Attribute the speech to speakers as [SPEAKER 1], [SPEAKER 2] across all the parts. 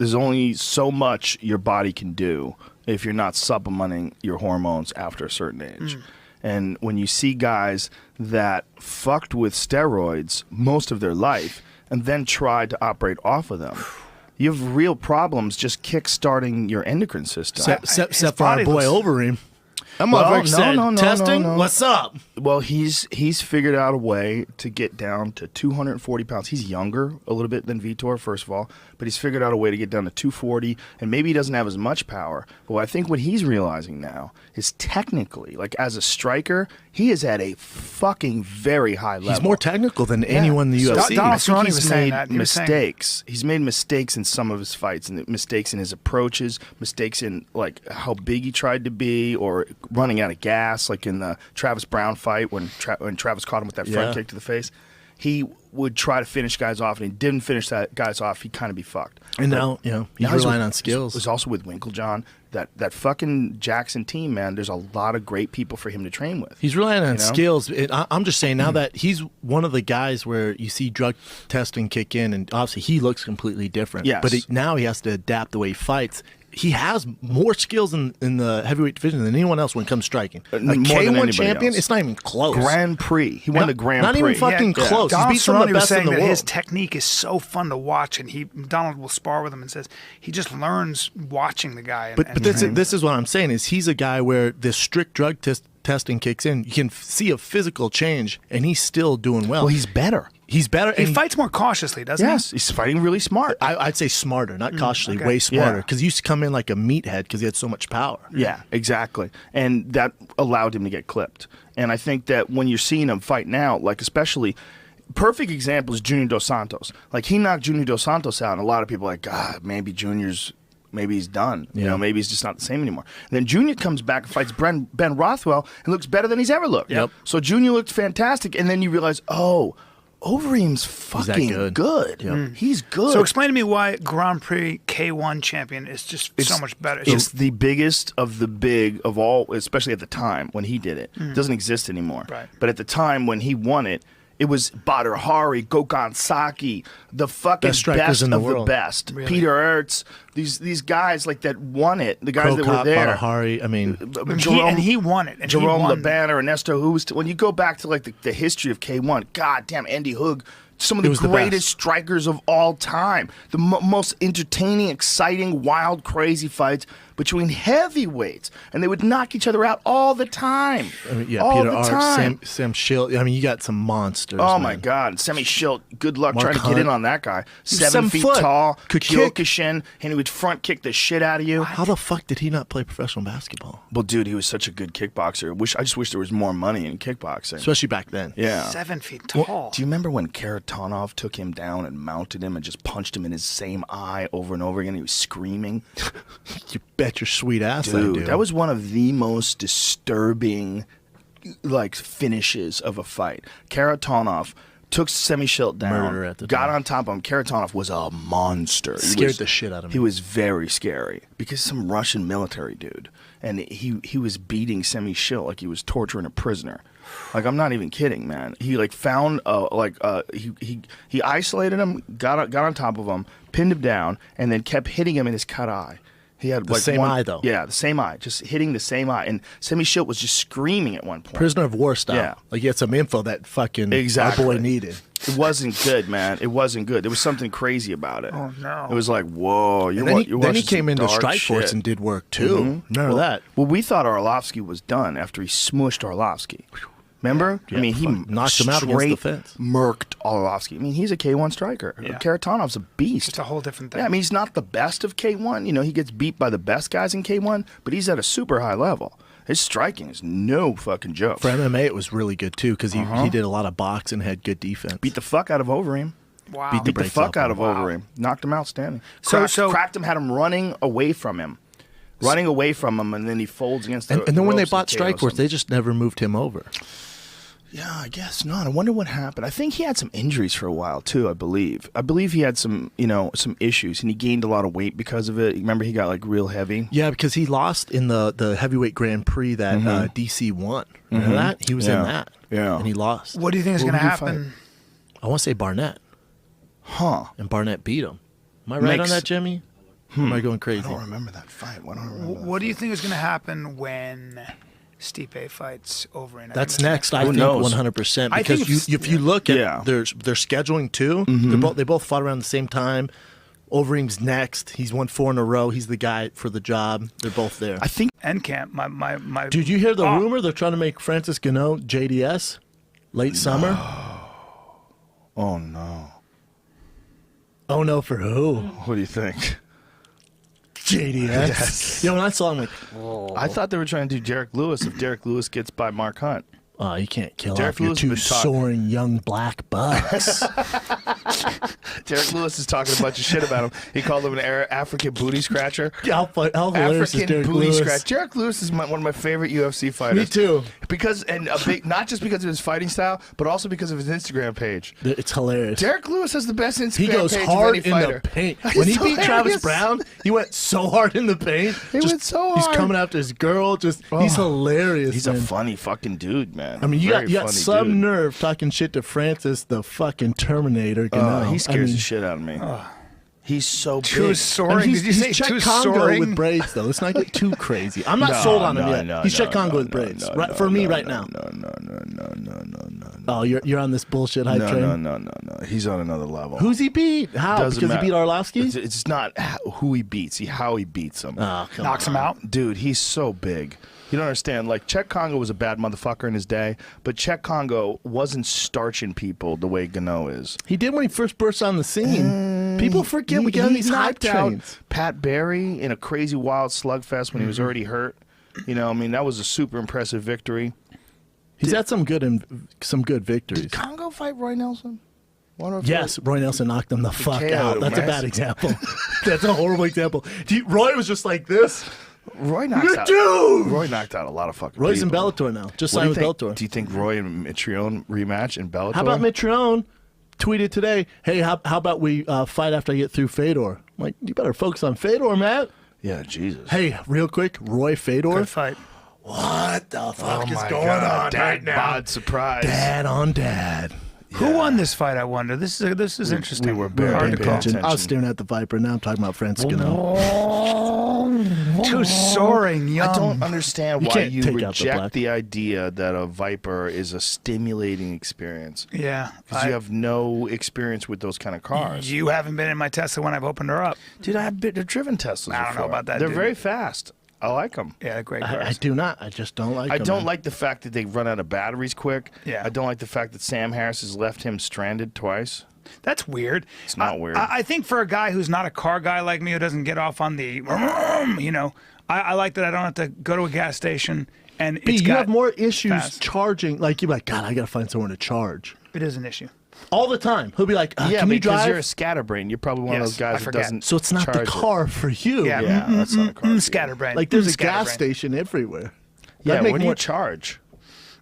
[SPEAKER 1] there's only so much your body can do if you're not supplementing your hormones after a certain age. And when you see guys that fucked with steroids most of their life and then tried to operate off of them, you have real problems just kick-starting your endocrine system.
[SPEAKER 2] Except for our boy Overeem. That motherfucker said, testing, what's up?
[SPEAKER 1] Well, he's figured out a way to get down to 240 pounds. He's younger a little bit than Vitor, first of all, but he's figured out a way to get down to 240, and maybe he doesn't have as much power. But I think what he's realizing now is technically, like as a striker, he is at a fucking very high level.
[SPEAKER 2] He's more technical than anyone in the UFC.
[SPEAKER 3] Donald Cerrone
[SPEAKER 1] he's
[SPEAKER 3] was saying
[SPEAKER 1] made
[SPEAKER 3] that.
[SPEAKER 1] mistakes. He's made mistakes in some of his fights, and mistakes in his approaches, mistakes in like how big he tried to be, or running out of gas, like in the Travis Brown fight when Travis caught him with that front kick to the face. He would try to finish guys off, and he didn't finish that guys off. He'd kind of be fucked.
[SPEAKER 2] And now, he's relying on skills.
[SPEAKER 1] It was also with Winklejohn. That fucking Jackson team, man, there's a lot of great people for him to train with.
[SPEAKER 2] He's relying on skills. I'm just saying now that he's one of the guys where you see drug testing kick in, and obviously he looks completely different.
[SPEAKER 1] Yes.
[SPEAKER 2] But now he has to adapt the way he fights. He has more skills in the heavyweight division than anyone else when it comes striking. A K1 champion,
[SPEAKER 1] else.
[SPEAKER 2] It's not even close.
[SPEAKER 1] Grand Prix. He won the Grand
[SPEAKER 2] Not
[SPEAKER 1] Prix.
[SPEAKER 2] even fucking close.
[SPEAKER 3] Donald
[SPEAKER 2] He's beat some of
[SPEAKER 3] Cerrone
[SPEAKER 2] the
[SPEAKER 3] was
[SPEAKER 2] best in
[SPEAKER 3] saying
[SPEAKER 2] the
[SPEAKER 3] that
[SPEAKER 2] world.
[SPEAKER 3] his technique is so fun to watch, and Donald will spar with him and says he just learns watching the guy.
[SPEAKER 2] But this is what I'm saying is he's a guy where this strict drug testing kicks in. You can see a physical change, and he's still doing well.
[SPEAKER 1] Well, he's better.
[SPEAKER 2] He's better.
[SPEAKER 3] He fights more cautiously, doesn't he?
[SPEAKER 1] Yes, he's fighting really smart.
[SPEAKER 2] I'd say smarter, not cautiously, way smarter. Because he used to come in like a meathead because he had so much power.
[SPEAKER 1] Yeah, exactly. And that allowed him to get clipped. And I think that when you're seeing him fight now, like especially, perfect example is Junior Dos Santos. Like he knocked Junior Dos Santos out, and a lot of people are like, God, maybe he's done. You know, maybe he's just not the same anymore. And then Junior comes back and fights Ben Rothwell and looks better than he's ever looked.
[SPEAKER 2] Yep.
[SPEAKER 1] So Junior looked fantastic, and then you realize, oh, Overeem's fucking good.
[SPEAKER 2] Yep.
[SPEAKER 1] He's good.
[SPEAKER 3] So explain to me why Grand Prix K1 champion is just so much better.
[SPEAKER 1] It's the biggest of the big of all, especially at the time when he did it. It doesn't exist anymore.
[SPEAKER 3] Right.
[SPEAKER 1] But at the time when he won it, it was Badr Hari, Gokhan Saki, the fucking
[SPEAKER 2] Best strikers in the world.
[SPEAKER 1] the best.
[SPEAKER 3] Really?
[SPEAKER 1] Peter Ertz, these guys like that won it. The guys that were
[SPEAKER 2] Krokop,
[SPEAKER 1] there.
[SPEAKER 2] Badr Hari, I mean,
[SPEAKER 3] he won it. And
[SPEAKER 1] Jerome
[SPEAKER 3] he won.
[SPEAKER 1] LeBanner, Ernesto Hoost. When you go back to like the history of K1, goddamn, Andy Hoog, some of the greatest strikers of all time. The most entertaining, exciting, wild, crazy fights between heavyweights, and they would knock each other out all the time.
[SPEAKER 2] I mean,
[SPEAKER 1] all
[SPEAKER 2] Peter
[SPEAKER 1] the
[SPEAKER 2] Arts,
[SPEAKER 1] time.
[SPEAKER 2] Sam Schilt. I mean, you got some monsters.
[SPEAKER 1] Oh,
[SPEAKER 2] man.
[SPEAKER 1] my God. Semi Schilt, good luck
[SPEAKER 2] Mark
[SPEAKER 1] trying to
[SPEAKER 2] Hunt.
[SPEAKER 1] get in on that guy. 7
[SPEAKER 2] 7
[SPEAKER 1] feet
[SPEAKER 2] foot.
[SPEAKER 1] tall,
[SPEAKER 2] Could kick.
[SPEAKER 1] Kyokushin, and he would front kick the shit out of you.
[SPEAKER 2] How the fuck did he not play professional basketball?
[SPEAKER 1] Well, dude, he was such a good kickboxer. I just wish there was more money in kickboxing.
[SPEAKER 2] Especially back then.
[SPEAKER 1] Yeah.
[SPEAKER 3] 7 feet tall.
[SPEAKER 1] Do you remember when Karatanov took him down and mounted him and just punched him in his same eye over and over again? He was screaming.
[SPEAKER 2] You bet your sweet ass I
[SPEAKER 1] Dude,
[SPEAKER 2] do.
[SPEAKER 1] that was one of the most disturbing finishes of a fight. Karatanov took Semi Schilt down,
[SPEAKER 2] Murder at the
[SPEAKER 1] got
[SPEAKER 2] time.
[SPEAKER 1] on top of him. Karatanov was a monster.
[SPEAKER 2] Scared the shit out of me.
[SPEAKER 1] He was very scary because some Russian military dude, and he was beating Semi Schilt like he was torturing a prisoner. Like, I'm not even kidding, man. He found he isolated him, got on top of him, pinned him down, and then kept hitting him in his cut eye. He had
[SPEAKER 2] The same eye, though.
[SPEAKER 1] Yeah, the same eye, just hitting the same eye. And Semi Schilt was just screaming at one point.
[SPEAKER 2] Prisoner of war style.
[SPEAKER 1] Yeah.
[SPEAKER 2] Like, he had some info that fucking
[SPEAKER 1] Exactly.
[SPEAKER 2] our boy needed.
[SPEAKER 1] It wasn't good, man. It wasn't good. There was something crazy about it.
[SPEAKER 3] Oh, no.
[SPEAKER 1] It was like, whoa.
[SPEAKER 2] And then he came into Strikeforce and did work, too. None of that.
[SPEAKER 1] Well, we thought Arlovsky was done after he smushed Arlovsky. Remember?
[SPEAKER 2] Yeah,
[SPEAKER 1] I mean, he
[SPEAKER 2] knocked him out against the fence.
[SPEAKER 1] Murked Arlovsky. I mean, he's a K1 striker.
[SPEAKER 3] Yeah.
[SPEAKER 1] Karatanov's a beast.
[SPEAKER 3] It's a whole different thing.
[SPEAKER 1] Yeah, I mean, he's not the best of K1. You know, he gets beat by the best guys in K1, but he's at a super high level. His striking is no fucking joke.
[SPEAKER 2] For MMA, it was really good, too, because he did a lot of boxing and had good defense.
[SPEAKER 1] Beat the fuck out of Overeem.
[SPEAKER 3] Wow.
[SPEAKER 2] Beat
[SPEAKER 1] Beat the
[SPEAKER 2] brakes
[SPEAKER 1] fuck
[SPEAKER 2] off
[SPEAKER 1] out of
[SPEAKER 2] him.
[SPEAKER 1] Overeem. Knocked him out standing.
[SPEAKER 3] So-
[SPEAKER 1] Cracked him, had him running away from him. Running away from him, and then he folds against the
[SPEAKER 2] And then when they
[SPEAKER 1] ropes
[SPEAKER 2] bought
[SPEAKER 1] and KOs
[SPEAKER 2] Strikeforce,
[SPEAKER 1] him.
[SPEAKER 2] they just never moved him over.
[SPEAKER 1] Yeah, I guess not. I wonder what happened. I think he had some injuries for a while too. I believe he had some issues, and he gained a lot of weight because of it. Remember, he got like real heavy.
[SPEAKER 2] Yeah, because he lost in the heavyweight Grand Prix that DC won. Remember that? He was in that.
[SPEAKER 1] Yeah.
[SPEAKER 2] And he lost.
[SPEAKER 3] What do you think is
[SPEAKER 1] Who
[SPEAKER 3] going to
[SPEAKER 1] did he
[SPEAKER 3] happen?
[SPEAKER 2] I want to say Barnett.
[SPEAKER 1] Huh?
[SPEAKER 2] And Barnett beat him. Am I right on that, Jimmy? Am I going crazy?
[SPEAKER 1] I don't remember that fight. I don't remember that
[SPEAKER 3] What do you
[SPEAKER 1] fight.
[SPEAKER 3] think is going to happen when Stipe fights Overeem?
[SPEAKER 2] That's next. I think
[SPEAKER 1] knows?
[SPEAKER 2] 100%
[SPEAKER 3] I think
[SPEAKER 2] because if you look at
[SPEAKER 1] Yeah.
[SPEAKER 2] their scheduling too, they both fought around the same time. Overeem's next. He's won 4 in a row. He's the guy for the job. They're both there.
[SPEAKER 1] I think
[SPEAKER 3] Camp. My.
[SPEAKER 2] Did you hear the rumor? They're trying to make Francis Ngannou JDS late summer.
[SPEAKER 1] Oh no.
[SPEAKER 2] Oh no, for who?
[SPEAKER 1] What do you think?
[SPEAKER 2] JDS.
[SPEAKER 1] Yes.
[SPEAKER 2] Yeah, when I saw him, like,
[SPEAKER 1] I thought they were trying to do Derek Lewis if Derek Lewis gets by Mark Hunt.
[SPEAKER 2] oh, you can't kill
[SPEAKER 1] Derek
[SPEAKER 2] off your
[SPEAKER 1] Lewis
[SPEAKER 2] two
[SPEAKER 1] has been talking-
[SPEAKER 2] soaring young black bucks.
[SPEAKER 1] Derek Lewis is talking a bunch of shit about him. He called him an African booty scratcher.
[SPEAKER 2] how hilarious is
[SPEAKER 1] African
[SPEAKER 2] Derek
[SPEAKER 1] booty
[SPEAKER 2] Lewis?
[SPEAKER 1] scratch. Derek Lewis is one of my favorite UFC fighters.
[SPEAKER 2] Me too.
[SPEAKER 1] Because not just because of his fighting style, but also because of his Instagram page.
[SPEAKER 2] It's hilarious.
[SPEAKER 1] Derek Lewis has the best Instagram
[SPEAKER 2] He goes
[SPEAKER 1] page
[SPEAKER 2] hard
[SPEAKER 1] of any
[SPEAKER 2] in
[SPEAKER 1] fighter.
[SPEAKER 2] the paint.
[SPEAKER 1] It's
[SPEAKER 2] When he beat Travis
[SPEAKER 1] hilarious.
[SPEAKER 2] Brown, he went so hard in the paint.
[SPEAKER 1] He went so
[SPEAKER 2] He's
[SPEAKER 1] hard.
[SPEAKER 2] coming after his girl. He's hilarious.
[SPEAKER 1] He's
[SPEAKER 2] man.
[SPEAKER 1] a funny fucking dude, man.
[SPEAKER 2] I mean, you
[SPEAKER 1] Very
[SPEAKER 2] got
[SPEAKER 1] funny
[SPEAKER 2] some
[SPEAKER 1] dude.
[SPEAKER 2] nerve talking shit to Francis, the fucking Terminator.
[SPEAKER 1] He scares the shit out of me. He's so big.
[SPEAKER 3] Too soaring.
[SPEAKER 2] He's,
[SPEAKER 3] Did you say
[SPEAKER 2] he's Czech
[SPEAKER 3] too
[SPEAKER 2] Congo
[SPEAKER 3] soaring?
[SPEAKER 2] with braids, though. Let's not get too crazy. I'm not sold on him yet. He's Czech Congo with braids. For me right now.
[SPEAKER 1] No.
[SPEAKER 2] Oh, you're on this bullshit hype train?
[SPEAKER 1] No. He's on another level.
[SPEAKER 2] Who's he beat? How?
[SPEAKER 1] Doesn't
[SPEAKER 2] Because
[SPEAKER 1] matter.
[SPEAKER 2] he beat Arlovsky?
[SPEAKER 1] It's not who he beats, how he beats him.
[SPEAKER 2] Oh, come
[SPEAKER 3] Knocks
[SPEAKER 2] on.
[SPEAKER 3] him out.
[SPEAKER 1] Dude, he's so big. You don't understand. Like, Czech Congo was a bad motherfucker in his day, but Czech Congo wasn't starching people the way Ngannou is.
[SPEAKER 2] He did when he first burst on the scene. People forget we got
[SPEAKER 1] He
[SPEAKER 2] these hype
[SPEAKER 1] knocked out
[SPEAKER 2] trains.
[SPEAKER 1] Pat Barry in a crazy wild slugfest when he was already hurt. You know, I mean, that was a super impressive victory.
[SPEAKER 2] He's had some good victories.
[SPEAKER 1] Did Congo fight Roy Nelson?
[SPEAKER 2] Yes, Roy Nelson knocked him the fuck
[SPEAKER 1] KO'd
[SPEAKER 2] out.
[SPEAKER 1] him,
[SPEAKER 2] That's a
[SPEAKER 1] right?
[SPEAKER 2] bad example. That's a horrible example. Roy was just like this.
[SPEAKER 1] Roy knocked out.
[SPEAKER 2] Dude!
[SPEAKER 1] Roy knocked out a lot of fucking
[SPEAKER 2] Roy's in
[SPEAKER 1] people.
[SPEAKER 2] Bellator now. Just
[SPEAKER 1] What do
[SPEAKER 2] signed
[SPEAKER 1] you
[SPEAKER 2] with
[SPEAKER 1] think?
[SPEAKER 2] Bellator.
[SPEAKER 1] Do you think Roy and Mitrione rematch in Bellator?
[SPEAKER 2] How about Mitrione tweeted today, hey, how about we fight after I get through Fedor? I'm like, you better focus on Fedor, Matt.
[SPEAKER 1] Yeah, Jesus.
[SPEAKER 2] Hey, real quick, Roy Fedor.
[SPEAKER 3] Good fight.
[SPEAKER 2] What the fuck is
[SPEAKER 1] my
[SPEAKER 2] going
[SPEAKER 1] God,
[SPEAKER 2] on
[SPEAKER 1] Dad
[SPEAKER 2] right now?
[SPEAKER 1] bod surprise.
[SPEAKER 2] Dad on dad.
[SPEAKER 3] Who won this fight? I wonder. This is interesting.
[SPEAKER 1] we were very
[SPEAKER 3] Hard to
[SPEAKER 1] paying
[SPEAKER 3] call.
[SPEAKER 1] attention.
[SPEAKER 2] I was staring at the Viper. Now I'm talking about Francis Ngannou.
[SPEAKER 3] Too soaring, young.
[SPEAKER 1] I don't understand
[SPEAKER 2] You
[SPEAKER 1] why
[SPEAKER 2] can't
[SPEAKER 1] you
[SPEAKER 2] take out the
[SPEAKER 1] reject
[SPEAKER 2] black.
[SPEAKER 1] the idea that a Viper is a stimulating experience.
[SPEAKER 3] Yeah.
[SPEAKER 1] Because you have no experience with those kind of cars.
[SPEAKER 3] You haven't been in my Tesla when I've opened her up.
[SPEAKER 1] Dude, I've been driven Teslas
[SPEAKER 3] I don't know
[SPEAKER 1] before.
[SPEAKER 3] about that,
[SPEAKER 1] They're
[SPEAKER 3] dude.
[SPEAKER 1] very fast. I like them.
[SPEAKER 3] Yeah, great cars.
[SPEAKER 2] I do not. I just don't like
[SPEAKER 1] I
[SPEAKER 2] him,
[SPEAKER 1] don't
[SPEAKER 2] man.
[SPEAKER 1] like the fact that they run out of batteries quick.
[SPEAKER 3] Yeah.
[SPEAKER 1] I don't like the fact that Sam Harris has left him stranded twice.
[SPEAKER 3] That's weird.
[SPEAKER 1] It's not weird.
[SPEAKER 3] I think for a guy who's not a car guy like me, who doesn't get off on the, I like that I don't have to go to a gas station and
[SPEAKER 2] B,
[SPEAKER 3] it's
[SPEAKER 2] you
[SPEAKER 3] got
[SPEAKER 2] have more issues
[SPEAKER 3] fast.
[SPEAKER 2] charging. Like, you're like, God, I got to find somewhere to charge.
[SPEAKER 3] It is an issue.
[SPEAKER 2] All the time. He'll be like,
[SPEAKER 1] Yeah,
[SPEAKER 2] can we
[SPEAKER 1] because
[SPEAKER 2] drive?
[SPEAKER 1] you're a scatterbrain. You're probably one of
[SPEAKER 3] Yes,
[SPEAKER 1] those guys
[SPEAKER 3] I
[SPEAKER 1] that
[SPEAKER 3] forget.
[SPEAKER 1] doesn't
[SPEAKER 2] So it's not the
[SPEAKER 1] charge it.
[SPEAKER 2] car for you.
[SPEAKER 3] Yeah,
[SPEAKER 1] Yeah, that's not a car.
[SPEAKER 3] Scatterbrain.
[SPEAKER 2] Like, there's a
[SPEAKER 3] Scatterbrain.
[SPEAKER 2] gas station everywhere.
[SPEAKER 1] Yeah,
[SPEAKER 2] That'd make
[SPEAKER 1] where do you
[SPEAKER 2] more-
[SPEAKER 1] charge?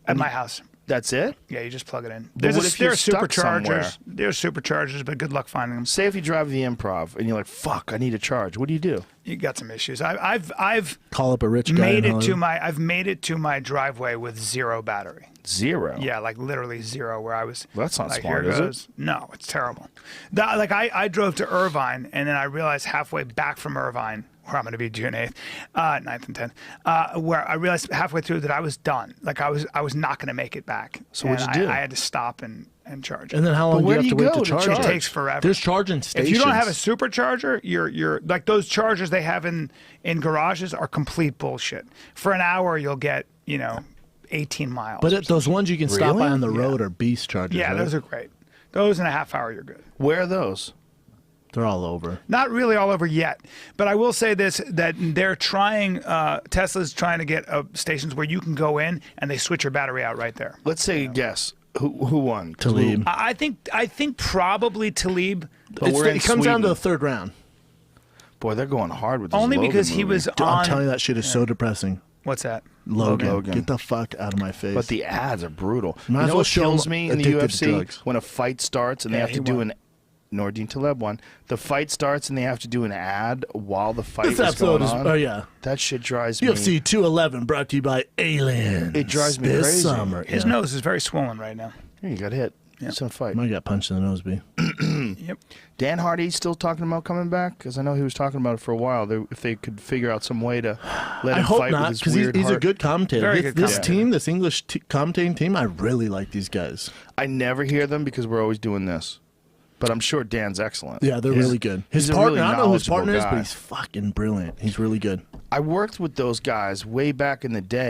[SPEAKER 3] At my house.
[SPEAKER 1] That's it?
[SPEAKER 3] Yeah, you just plug it in.
[SPEAKER 1] But what if
[SPEAKER 3] there
[SPEAKER 1] you're
[SPEAKER 3] are
[SPEAKER 1] stuck somewhere?
[SPEAKER 3] superchargers. There's superchargers, but good luck finding them.
[SPEAKER 1] Say if you drive the Improv and you're like, fuck, I need a charge. What do?
[SPEAKER 3] You got some issues. I've
[SPEAKER 2] Call up a rich guy.
[SPEAKER 3] made
[SPEAKER 2] in
[SPEAKER 3] it to
[SPEAKER 2] Hollywood.
[SPEAKER 3] I've made it to my driveway with zero battery.
[SPEAKER 1] Zero.
[SPEAKER 3] Yeah, like literally zero. Where I was.
[SPEAKER 1] Well, that's not
[SPEAKER 3] like,
[SPEAKER 1] smart,
[SPEAKER 3] here
[SPEAKER 1] is it?
[SPEAKER 3] goes. No, it's terrible. I drove to Irvine, and then I realized halfway back from Irvine, where I'm going to be June 8th, 9th and 10th, where I realized halfway through that I was done. Like I was not going to make it back.
[SPEAKER 1] So what'd
[SPEAKER 3] And
[SPEAKER 1] you do?
[SPEAKER 3] I had to stop and charge.
[SPEAKER 2] And then how long do
[SPEAKER 1] where
[SPEAKER 2] you have
[SPEAKER 1] do
[SPEAKER 2] to
[SPEAKER 1] you
[SPEAKER 2] wait
[SPEAKER 1] go
[SPEAKER 2] to
[SPEAKER 1] to
[SPEAKER 2] charge?
[SPEAKER 1] charge?
[SPEAKER 3] It
[SPEAKER 2] it?
[SPEAKER 3] takes forever.
[SPEAKER 2] There's charging stations.
[SPEAKER 3] If you don't have a supercharger, you're like those chargers they have in garages are complete bullshit. For an hour, you'll get 18 miles.
[SPEAKER 2] But those ones you can stop by
[SPEAKER 1] Really?
[SPEAKER 2] on the road are beast chargers.
[SPEAKER 3] yeah,
[SPEAKER 2] right?
[SPEAKER 3] those are great. Those in a half hour, you're good.
[SPEAKER 1] Where are those?
[SPEAKER 2] They're all over.
[SPEAKER 3] Not really all over yet, but I will say this: that they're trying. Tesla's trying to get stations where you can go in and they switch your battery out right there.
[SPEAKER 1] Let's say a guess. Who won?
[SPEAKER 2] Talib.
[SPEAKER 3] I think probably Talib.
[SPEAKER 1] But we're in
[SPEAKER 2] It comes down to
[SPEAKER 1] Sweden.
[SPEAKER 2] the third round.
[SPEAKER 1] Boy, they're going hard with this
[SPEAKER 3] Only
[SPEAKER 1] Logan
[SPEAKER 3] because he
[SPEAKER 1] movie.
[SPEAKER 3] was
[SPEAKER 2] Dude,
[SPEAKER 3] on.
[SPEAKER 2] I'm telling you, that shit is so depressing.
[SPEAKER 3] What's that?
[SPEAKER 2] Logan,
[SPEAKER 1] Logan.
[SPEAKER 2] get the fuck out of my face.
[SPEAKER 1] But the ads are brutal.
[SPEAKER 2] Might
[SPEAKER 1] You
[SPEAKER 2] as
[SPEAKER 1] know
[SPEAKER 2] well
[SPEAKER 1] what
[SPEAKER 2] show
[SPEAKER 1] kills
[SPEAKER 2] him
[SPEAKER 1] me in the
[SPEAKER 2] addicted to
[SPEAKER 1] UFC?
[SPEAKER 2] drugs.
[SPEAKER 1] When a fight starts and they
[SPEAKER 3] Yeah,
[SPEAKER 1] have
[SPEAKER 3] he
[SPEAKER 1] to do
[SPEAKER 3] won.
[SPEAKER 1] an Nordine Taleb one. The fight starts and they have to do an ad while the fight
[SPEAKER 2] this
[SPEAKER 1] is
[SPEAKER 2] episode
[SPEAKER 1] going
[SPEAKER 2] is,
[SPEAKER 1] on.
[SPEAKER 2] oh yeah,
[SPEAKER 1] That shit drives me.
[SPEAKER 2] UFC 211 brought to you by Aliens.
[SPEAKER 1] It drives me
[SPEAKER 2] this
[SPEAKER 1] crazy.
[SPEAKER 2] summer.
[SPEAKER 3] His
[SPEAKER 2] yeah.
[SPEAKER 3] nose is very swollen right now.
[SPEAKER 1] Here, you got hit. He's gonna fight.
[SPEAKER 2] Might got punched in the nose, B.
[SPEAKER 3] Yep.
[SPEAKER 1] Dan Hardy's still talking about coming back because I know he was talking about it for a while. If they could figure out some way to let
[SPEAKER 2] I
[SPEAKER 1] him
[SPEAKER 2] hope
[SPEAKER 1] fight
[SPEAKER 2] not,
[SPEAKER 1] with his
[SPEAKER 2] because
[SPEAKER 1] weird
[SPEAKER 2] he's a
[SPEAKER 1] heart.
[SPEAKER 2] good commentator.
[SPEAKER 3] Very
[SPEAKER 2] This,
[SPEAKER 3] good
[SPEAKER 2] this
[SPEAKER 3] commentator.
[SPEAKER 2] team, this English commentating team, I really like these guys.
[SPEAKER 1] I never hear them because we're always doing this, but I'm sure Dan's excellent.
[SPEAKER 2] Yeah, they're really good. His
[SPEAKER 1] he's a
[SPEAKER 2] partner,
[SPEAKER 1] really
[SPEAKER 2] I don't know who his
[SPEAKER 1] knowledgeable
[SPEAKER 2] partner is,
[SPEAKER 1] guy.
[SPEAKER 2] but he's fucking brilliant. He's really good.
[SPEAKER 1] I worked with those guys way back in the day.